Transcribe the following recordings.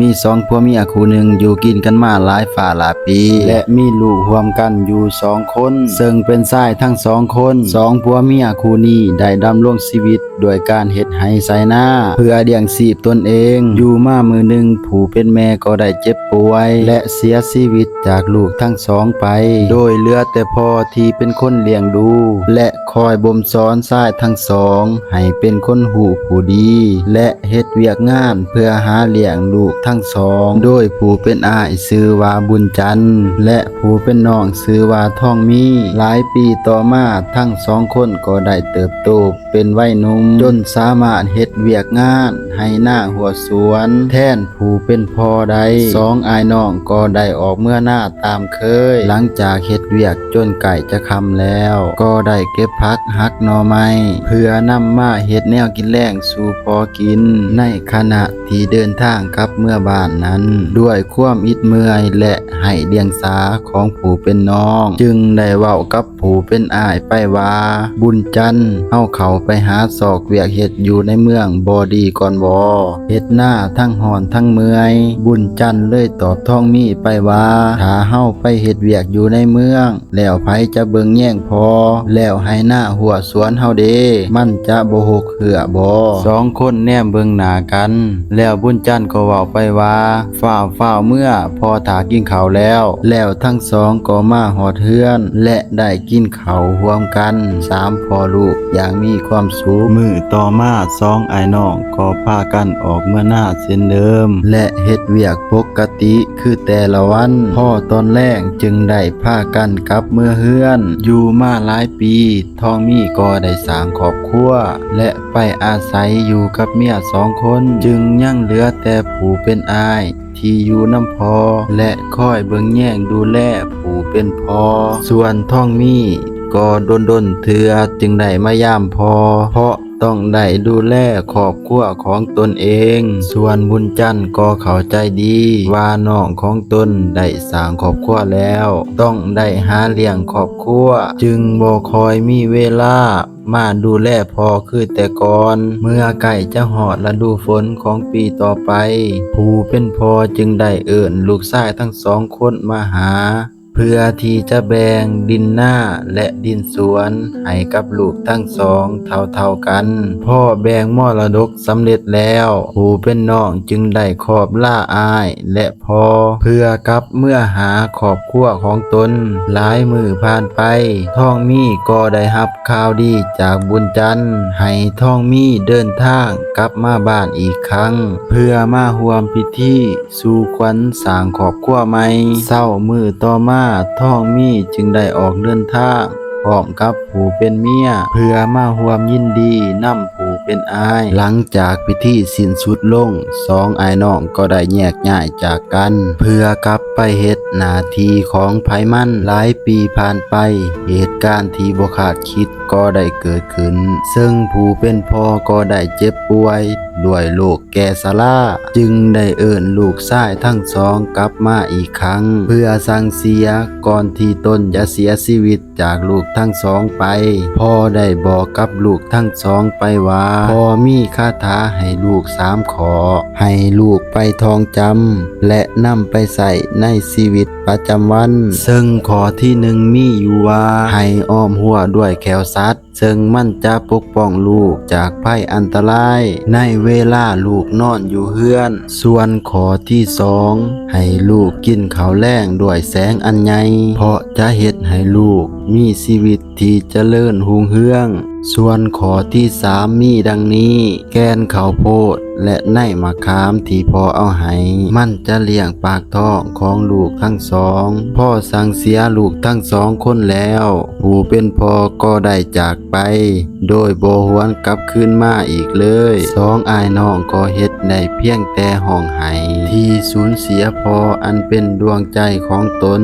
มีสองผัวเมียคู่หนึ่งอยู่กินกันมาหลายฝ่าหลายปีและมีลูกรวมกันอยู่2 คนซึ่งเป็นชายทั้ง2 คนผัวเมียคู่นี้ได้ดำรงชีวิตด้วยการเฮ็ดไร่ไถนาเพื่อเลี้ยงชีพตนเองอยู่มามื้อหนึ่งผู้เป็นแม่ก็ได้เจ็บป่วยและเสียชีวิตจากลูกทั้งสองไปโดยเหลือแต่พ่อที่เป็นคนเลี้ยงดูและคอยบ่มสอนชายทั้งสองให้เป็นคนหูผู้ดีและเฮ็ดเวียกงานเพื่อหาเลี้ยงลูกทั้งสองโดยผู้เป็นอ้ายชื่อว่าบุญจันทร์และผู้เป็นน้องชื่อว่าทองมีหลายปีต่อมาทั้ง2 คนก็ได้เติบโตเป็นวัยหนุ่มจนสามารถเฮ็ดเวียกงานให้หน้าหัวสวนแทนผู้เป็นพ่อใด2 อ้ายน้องก็ได้ออกเมื่อหน้าตามเคยหลังจากเฮ็ดเวียกจนไก่จะค่ำแล้วก็ได้เก็บผักหักหน่อไม้เพื่อนำมาเฮ็ดแนวกินแล้งสู่พอกินในขณะที่เดินทางกลับเมื่อบ้านนั้นด้วยความอิดเมื่อยและให้เดียงสาของผู้เป็นน้องจึงได้เว้ากับผู้เป็นอ้ายไปว่าบุญจันทร์เฮาเข้าไปหาศอกเวียกเฮ็ดอยู่ในเมืองบ่ดีก่อนบ่เฮ็ดหน้าทั้งหอนทั้งเมื่อยบุญจันทร์เลยตอบทองมีไปว่าถ้าเฮาไปเฮ็ดเวียกอยู่ในเมืองแล้วไผจะเบิ่งแย่งพอแล้วให้หน้าหัวสวนเฮาเด้มันจะบ่หกเหือบ่2 คนแนมเบิ่งหน้ากันแล้วบุญจันทร์ก็เว้าไปว่าฟ้าวเมื่อพอถากินข้าวแล้วทั้งสองก็มาหอดเฮือนและได้กินข้าวร่วมกัน3พ่อลูกอย่างมีความสุขมื้อต่อมา2 อ้ายน้องก็พากันออกเมื่อหน้าเช่นเดิมและเฮ็ดเวียกปกติคือแต่ละวันพ่อตอนแรกจึงได้พากันกลับเมื่อเฮือนอยู่มาหลายปีทองมีก็ได้สร้างครอบครัวและไปอาศัยอยู่กับเมีย2 คนจึงยังเหลือแต่ผู้เป็นอ้ายที่อยู่นำพอและคอยเบิ่งแย่งดูแลผู้เป็นพอส่วนทองมีก็ดนเทื่อจึงได้มายามพอเพราะต้องได้ดูแลครอบครัวของตนเองส่วนบุญจันทร์ก็เข้าใจดีว่าน้องของตนได้สร้างครอบครัวแล้วต้องได้หาเลี้ยงครอบครัวจึงบ่คอยมีเวลามาดูแลพ่อคือแต่ก่อนเมื่อใกล้จะหอดฤดูฝนของปีต่อไปผู้เป็นพ่อจึงได้เอิ้นลูกชายทั้ง2 คนมาหาเพื่อที่จะแบ่งดินหน้าและดินสวนให้กับลูกทั้ง2เท่ากันพ่อแบ่งมรดกสำเร็จแล้วผู้เป็นน้องจึงได้ขอบลาอ้ายและพ่อเพื่อกลับเมื่อหาครอบครัวของตนหลายมื้อผ่านไปทองมีก็ได้รับข่าวดีจากบุญจันทร์ให้ทองมีเดินทางกลับมาบ้านอีกครั้งเพื่อมาร่วมพิธีสู่ขวัญสร้างครอบครัวใหม่เช้ามื้อต่อมาทองมีจึงได้ออกเดินทางพร้อมกับผู้เป็นเมียเพื่อมาร่วมยินดีนำผู้เป็นอ้ายหลังจากพิธีสิ้นสุดลง2 อ้ายน้องก็ได้แยกย้ายจากกันเพื่อกลับไปเฮ็ดหน้าที่ของไผมันหลายปีผ่านไปเหตุการณ์ที่บ่คาดคิดก็ได้เกิดขึ้นซึ่งผู้เป็นพ่อก็ได้เจ็บป่วยด้วยโรคแก่ชราจึงได้เอิ้นลูกชายทั้ง2กลับมาอีกครั้งเพื่อสั่งเสียก่อนที่ตนจะเสียชีวิตจากลูกทั้ง2ไปพ่อได้บอกกับลูกทั้ง2ไปว่าพ่อมีคาถาให้ลูก3 ขอให้ลูกไปท่องจำและนำไปใส่ในชีวิตประจำวันซึ่งขอที่1มีอยู่ว่าให้อ้อมหัวด้วยแขวสัตว์ซึ่งมันจะปกป้องลูกจากภัยอันตรายในเวลาลูกนอนอยู่เฮือนส่วนขอที่2ให้ลูกกินข้าวแล้งด้วยแสงอันใหญ่เพราะจะเฮ็ดให้ลูกมีชีวิตที่เจริญรุ่งเรืองส่วนขอที่3มีดังนี้แกนข้าวโพดและในมะขามที่พ่อเอาให้มันจะเลี้ยงปากท้องของลูกทั้ง2พ่อสั่งเสียลูกทั้ง2 คนแล้วผู้เป็นพ่อก็ได้จากไปโดยบ่หวนกลับคืนมาอีกเลย2 อ้ายน้องก็เฮ็ดได้เพียงแต่ห้องไห้ที่สูญเสียพ่ออันเป็นดวงใจของตน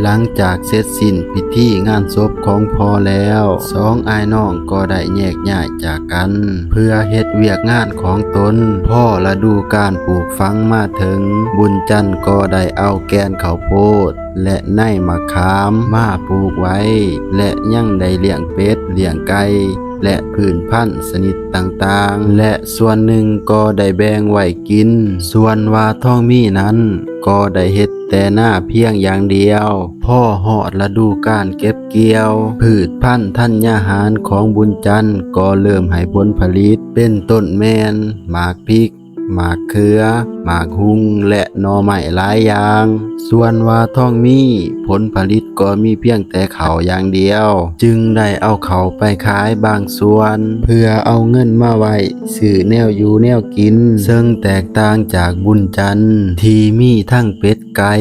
หลังจากเสร็จสิ้นพิธีงานศพของพ่อแล้ว2 อ้ายน้องก็ได้แยกย้ายจากกันเพื่อเฮ็ดเวียกงานของตนพ่อฤดูการปลูกฝังมาถึงบุญจันทร์ก็ได้เอาแกนข้าวโพดและในมะขามมาปลูกไว้และยังได้เลี้ยงเป็ดเลี้ยงไก่ และพื้นพันธุ์ชนิดต่างๆและส่วนหนึ่งก็ได้แบ่งไว้กินส่วนว่าท้องมีนั้นก็ได้เฮ็ดแต่หน้าเพียงอย่างเดียวพ่อฮอดฤดูกาลเก็บเกี่ยวพืชพันธุ์ธัญญาหารของบุญจันทร์ก็เริ่มให้ผลผลิตเป็นต้นแมนหมากพริกหมากเขือหมากฮุงและหน่อไม้หลายอย่างส่วนว่าท้องมีผลผลิตก็มีเพียงแต่เขาอย่างเดียวจึงได้เอาเขาไปขายบางส่วนเพื่อเอาเงินมาไว้ซื้อแนวอยู่แนวกินซึ่งแตกต่างจากบุญจันทร์ที่มีทั้งเป็ดไก่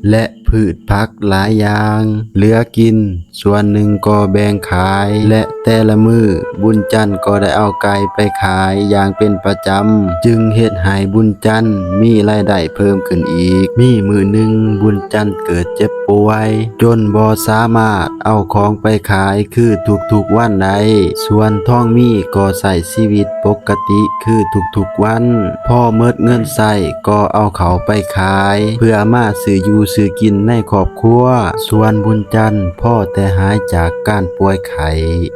และพืชผักหลายอย่างเหลือกินส่วนหนึ่งก็แบ่งขายและแต่ละมื้อบุญจันทร์ก็ได้เอาไก่ไปขายอย่างเป็นประจำจึงเฮ็ดให้บุญจันทร์มีรายได้เพิ่มขึ้นอีกมีมื้อหนึ่งบุญจันทร์เกิดเจ็บป่วยจนบ่สามารถเอาของไปขายคือทุกๆวันได้ส่วนท้องมีก็ใช้ชีวิตปกติคือทุกๆวันพอหมดเงินใช้ก็เอาเขาไปขายเพื่อมาซื้ออยู่ซื้อกินในครอบครัวส่วนบุญจันทร์พ่อแต่หายจากการป่วยไข้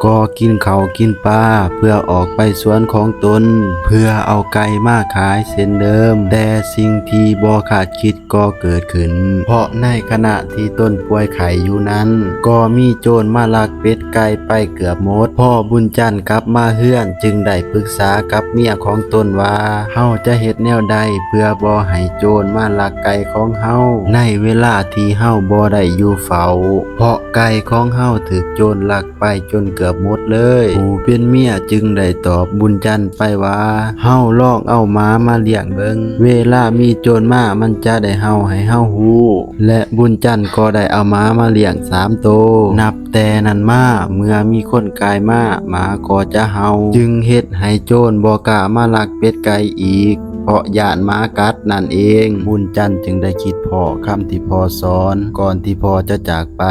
ก็กินเขาวกินปลาเพื่อออกไปสวนของตนเพื่อเอาไก่มาขายเช่นเดิมแต่สิ่งที่บ่คาดคิดก็เกิดขึ้นเพราะในขณะที่ต้นป่วยไข้อยู่นั้นก็มีโจรมาลักเป็ดไก่ไปเกือบหมดพ่อบุญจันทร์กลับมาเฮือนจึงได้ปรึกษากับเมียของตนว่าเฮาจะเฮ็ดแนวใดเพื่อบ่ให้โจรมาลักไก่ของเฮาในเวลาที่เฮาบ่ได้อยู่เฝ้าเพราะไก่ของเฮาถูกโจรลักไปจนเกือบหมดเลยผู้เป็นเมียจึงได้ตอบบุญจันทร์ไปว่าเฮาลองเอาหมามาเลี้ยงเบิงเวลามีโจรมามันจะได้เฮาให้เฮาฮู้และบุญจันทร์ก็ได้เอาหมามาเลี้ยง3 ตัวนับแต่นั้นมาเมื่อมีคนกายมาหมาก็จะเฮาจึงเฮ็ดให้โจรบ่กล้ามาลักเป็ดไก่อีกเพราะย่านหมากัดนั่นเองบุญจันทร์จึงได้คิดพ้อคำที่พ่อสอนก่อนที่พ่อจะจากไป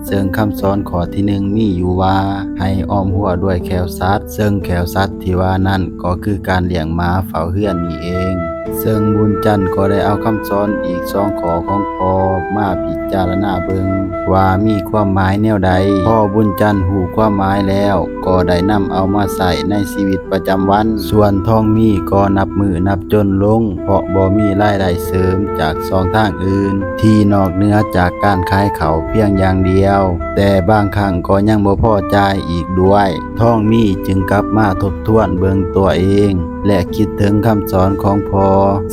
ซึ่งคำสอนข้อที่1มีอยู่ว่าให้อ้อมหัวด้วยแขวสัตว์ซึ่งแขวสัตว์ที่ว่านั่นก็คือการเลี้ยงหมาเฝ้าเฮือนนี่เองซึ่งบุญจันทร์ก็ได้เอาคำสอนอีก2ข้อของพ่อมาพิจารณาเบิงว่ามีความหมายแนวใดพ่อบุญจันทร์หูความหมายแล้วก็ได้นำเอามาใส่ในชีวิตประจำวันส่วนทองมีก็นับมือนับจนลงเพราะบ่มีรายได้เสริมจาก2ทางอื่นที่นอกเหนือจากการขายเขาเพียงอย่างเดียวแต่บางครั้งก็ยังบ่พอจ่ายอีกด้วยทองมีจึงกลับมาทบทวนเบิงตัวเองและคิดถึงคำสอนของพ่อ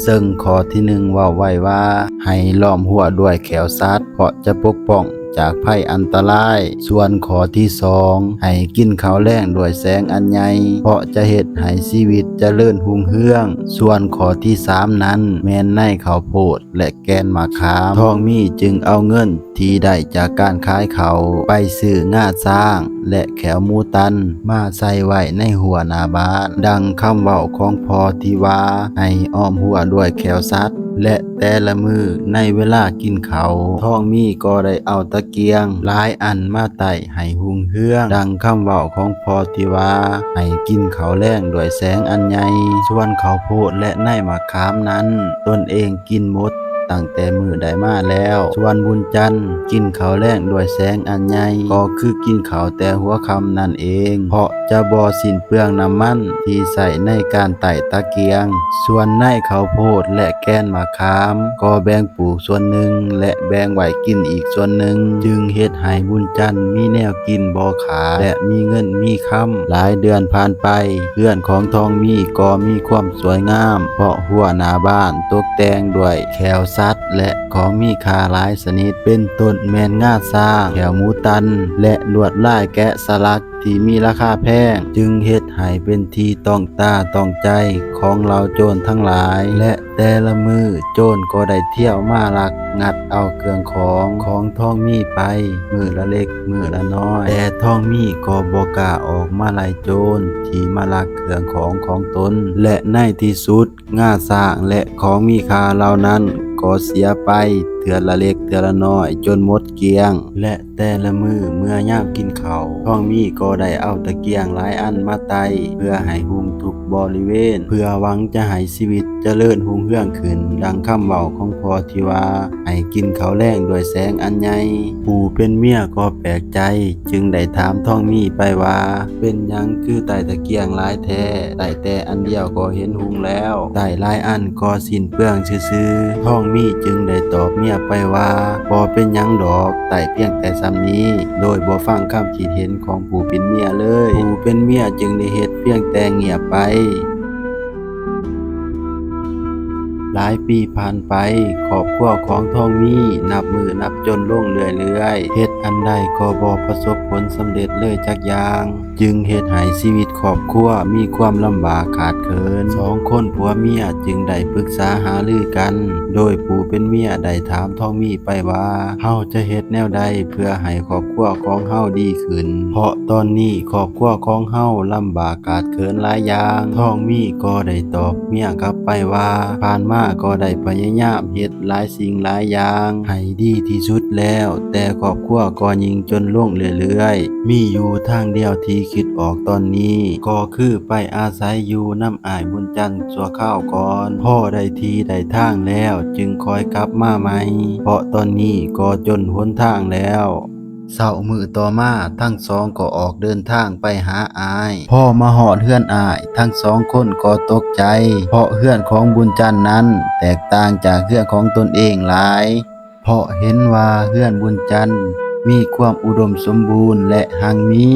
ซึ่งข้อที่1เว้าไว้ว่าให้ล้อมหัวด้วยแขวสัตว์เพราะจะปกป้องจากภัยอันตรายส่วนข้อที่2ให้กินข้าวแลงด้วยแสงอันใหญ่เพราะจะเฮ็ดให้ชีวิตเจริญรุ่งเรืองส่วนข้อที่3นั้นแม่นในข้าวโพดและแกนมะขามทองมีจึงเอาเงินที่ได้จากการขายเขาไปซื้องาช้างและแขวหมูตันมาใส่ไว้ในหัวหน้าบ้านดังคำเว้าของพ่อที่ว่าให้อ้อมหัวด้วยแขวสัตว์และแต่ละมือในเวลากินเขาวทองมีก็ได้เอาตะเกียงหลายอันมาไต่ให้หุงเฮืองดังคำเว้าของพ่อที่ว่าให้กินข้าวแลงด้วยแสงอันใหญ่ส่วนข้าวโพดและในมะขามนั้นตนเองกินหมดตั้งแต่มื้อใดมาแล้วส่วนบุญจันทร์กินข้าวแลงด้วยแสงอันใหญ่ก็คือกินข้าวแต่หัวค่ำนั่นเองเพราะจะบ่สิ้นเปลืองน้ำมันที่ใส่ในการไต่ตะเกียงส่วนในข้าวโพดและแกนมะขามก็แบ่งปลูกส่วนหนึ่งและแบ่งไว้กินอีกส่วนหนึ่งจึงเฮ็ดให้บุญจันทร์มีแนวกินบ่ขาดและมีเงินมีค่ำหลายเดือนผ่านไปเรือนของทองมีก็มีความสวยงามเพราะหัวหน้าบ้านตกแต่งด้วยแขวสัตว์และของมีค่าหลายชนิดเป็นต้นแมนงาช้างแขวหมูตันและลวดลายแกะสลักที่มีราคาแพงจึงเฮ็ดให้เป็นที่ต้องตาต้องใจของเหล่าโจรทั้งหลายและแต่ละมือโจรก็ได้เที่ยวมาลักงัดเอาเครื่องของทองมีไปมือละเล็กมือละน้อยแต่ทองมีก็บ่กล้าออกมาไล่โจรที่มาลักเครื่องของตนและในที่สุดงาช้างและของมีค่าเหล่านั้นก็เสียไป เทื่อละเล็กเทื่อละน้อยจนหมดเกลี้ยงและแต่ละมื้อเมื่อยามกินข้าวท้องมีก็ได้เอาตะเกียงหลายอันมาไต่เพื่อให้หุงทุกบริเวณเพื่อหวังจะให้ชีวิตเจริญรุ่งเรืองขึ้นดังคำเว้าของพ่อที่ว่าให้กินข้าวแลงด้วยแสงอันใหญ่ผู้เป็นเมียก็แปลกใจจึงได้ถามท้องมีไปว่าเป็นหยังคือไต่ตะเกียงหลายแท้ไต่แต่อันเดียวก็เห็นหุงแล้วไต่หลายอันก็สิ้นเปลืองซื่อๆท้องมีจึงได้ตอบเมียไปว่าบ่เป็นหยังดอกไต่เพียงแต่ซ้ำนี้โดยบ่ฟังคำคิดเห็นของผู้เป็นเมียเลยผู้เป็นเมียจึงได้เฮ็ดเพียงแต่เงียบไปหลายปีผ่านไปครอบครัวของทองมีนับมือนับจนลงเรื่อยๆเฮ็ดอันใดก็บ่ประสบผลสำเร็จเลยจักอย่างจึงเฮ็ดให้ชีวิตครอบครัวมีความลำบากขาดเขินสองคนผัวเมียจึงได้ปรึกษาหารือกันโดยผู้เป็นเมียได้ถามทองมีไปว่าเฮาจะเฮ็ดแนวใดเพื่อให้ครอบครัวของเฮาดีขึ้นเพราะตอนนี้ครอบครัวของเฮาลำบากขาดเขินหลายอย่างทองมีก็ได้ตอบเมียกลับไปว่าผ่านมาก็ได้พยายามเฮ็ดหลายสิ่งหลายอย่างให้ดีที่สุดแล้วแต่ครอบครัวก็ยิ่งจนลงเรื่อยๆมีอยู่ทางเดียวที่คิดออกตอนนี้ก็คือไปอาศัยอยู่น้ำอ้ายบุญจันทร์ชั่วคราวก่อนพ่อได้ทีได้ทางแล้วจึงคอยกลับมาใหม่เพราะตอนนี้ก็จนหนทางแล้วเช้ามื้อต่อมาทั้งสองก็ออกเดินทางไปหาอายพ่อมาฮอดเฮือนอายทั้งสองคนก็ตกใจเพราะเฮือนของบุญจันทร์นั้นแตกต่างจากเฮือนของตนเองหลายเพราะเห็นว่าเฮือนบุญจันทร์มีความอุดมสมบูรณ์และหังมี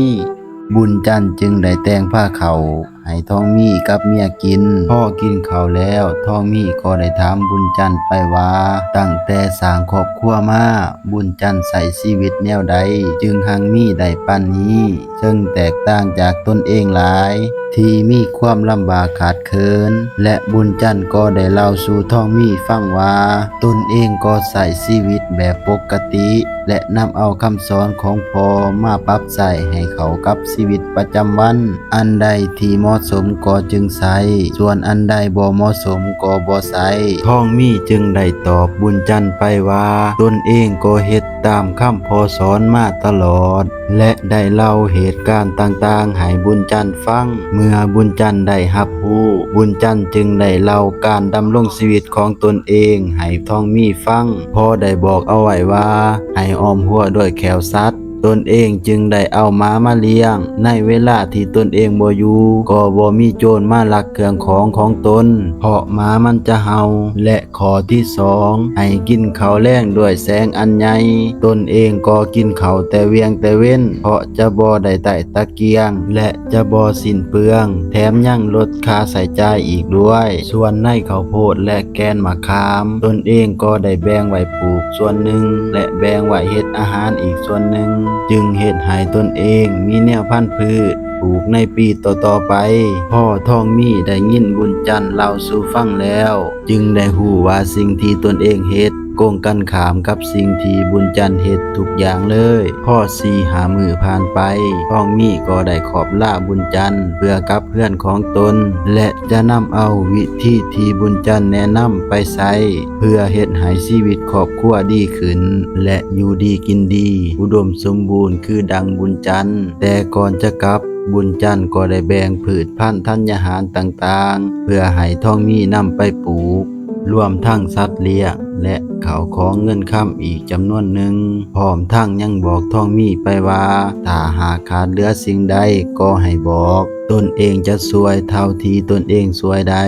บุญจันทร์จึงได้แต่งผ้าเขาวให้ทองมีกับเมียกินพ่อกินข้าวแล้วทองมีก็ได้ถามบุญจันทร์ไปว่าตั้งแต่สร้างครอบครัวมาบุญจันทร์ใส่ชีวิตแนวใดจึงหังมีได้ปานนี้ซึ่งแตกต่างจากตนเองหลายที่มีความลำบากขาดเขินและบุญจันทร์ก็ได้เล่าสู่ทองมีฟังว่าตนเองก็ใส่ชีวิตแบบปกติและนำเอาคำสอนของพ่อมาปรับใส่ให้เข้ากับชีวิตประจำวันอันใดที่เหมาะสมก็จึงใส่ส่วนอันใดบ่เหมาะสมก็บ่ใส่ทองมีจึงได้ตอบบุญจันทร์ไปว่าตนเองก็เฮ็ดตามคำพ่อสอนมาตลอดและได้เล่าเหตุการณ์ต่างๆให้บุญจันทร์ฟังเมื่อบุญจันทร์ได้รับรู้บุญจันทร์จึงได้เล่าการดำรงชีวิตของตนเองให้ทองมีฟังพ่อได้บอกเอาไว้ว่าให้อ้อมหัวด้วยแขวสัตว์ตนเองจึงได้เอาม้ามาเลี้ยงในเวลาที่ตนเองบ่อยู่ก็บ่มีโจรมาลักเครื่องของตนเพราะม้ามันจะเห่าและข้อที่สองให้กินข้าวแลงด้วยแสงอันใหญ่ตนเองก็กินข้าวแต่เวียงแต่เว้นเพราะจะบ่ได้ไต่ตะเกียงและจะบ่สิ้นเปลืองแถมยังลดค่าใช้จ่ายอีกด้วยส่วนในข้าวโพดและแกนมะขามตนเองก็ได้แบ่งไว้ปลูกส่วนหนึ่งและแบ่งไว้เฮ็ดอาหารอีกส่วนหนึ่งจึงเฮ็ดให้ตนเองมีแนวพันธุ์พืชปลูกในปีต่อๆไปพ่อทองมีได้ยินบุญจันทร์เล่าสู่ฟังแล้วจึงได้ฮู้ว่าสิ่งที่ตนเองเฮ็ดโกงกันขามกับสิ่งที่บุญจันทร์เฮ็ดทุกอย่างเลยพ่อ4-5 มื้อผ่านไปทองมีก็ได้ขอบลาบุญจันทร์เพื่อกลับเพื่อนของตนและจะนำเอาวิธีที่บุญจันทร์แนะนำไปใช้เพื่อเฮ็ดให้ชีวิตครอบครัวดีขึ้นและอยู่ดีกินดีอุดมสมบูรณ์คือดังบุญจันทร์แต่ก่อนจะกลับบุญจันทร์ก็ได้แบ่งพืชพันธุ์ธัญญาหารต่างๆเพื่อให้ทองมีนำไปปลูกรวมทั้งสัตว์เลี้ยงและข้าวของเงินค้ำอีกจำนวนหนึ่งพร้อมทั้งยังบอกทองมีไปว่าถ้าหากขาดเหลือสิ่งใดก็ให้บอกตนเองจะช่วยเท่าที่ตนเองช่วยได้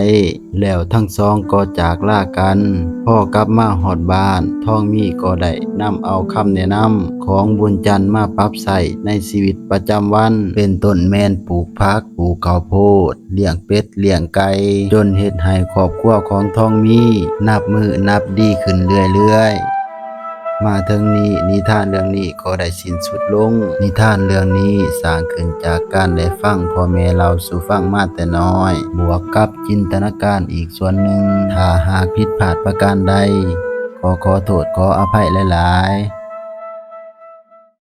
แล้วทั้งสองก็จากลากันพ่อกลับมาฮอดบ้านทองมีก็ได้นำเอาคำแนะนำของบุญจันทร์มาปรับใส่ในชีวิตประจำวันเป็นต้นแม่นปลูกผักปลูกข้าวโพดเลี้ยงเป็ดเลี้ยงไก่จนเฮ็ดให้ครอบครัวของทองมีนับมือนับดีขึ้นเรื่อยๆมาถึงนี้นิทานเรื่องนี้ก็ได้สิ้นสุดลงนิทานเรื่องนี้สร้างขึ้นจากการได้ฟังพ่อแม่เล่าสู่ฟังมาแต่น้อยบวกกับจินตนาการอีกส่วนหนึ่งถ้าหากผิดพลาดประการใดขอโทษขออภัยหลายๆ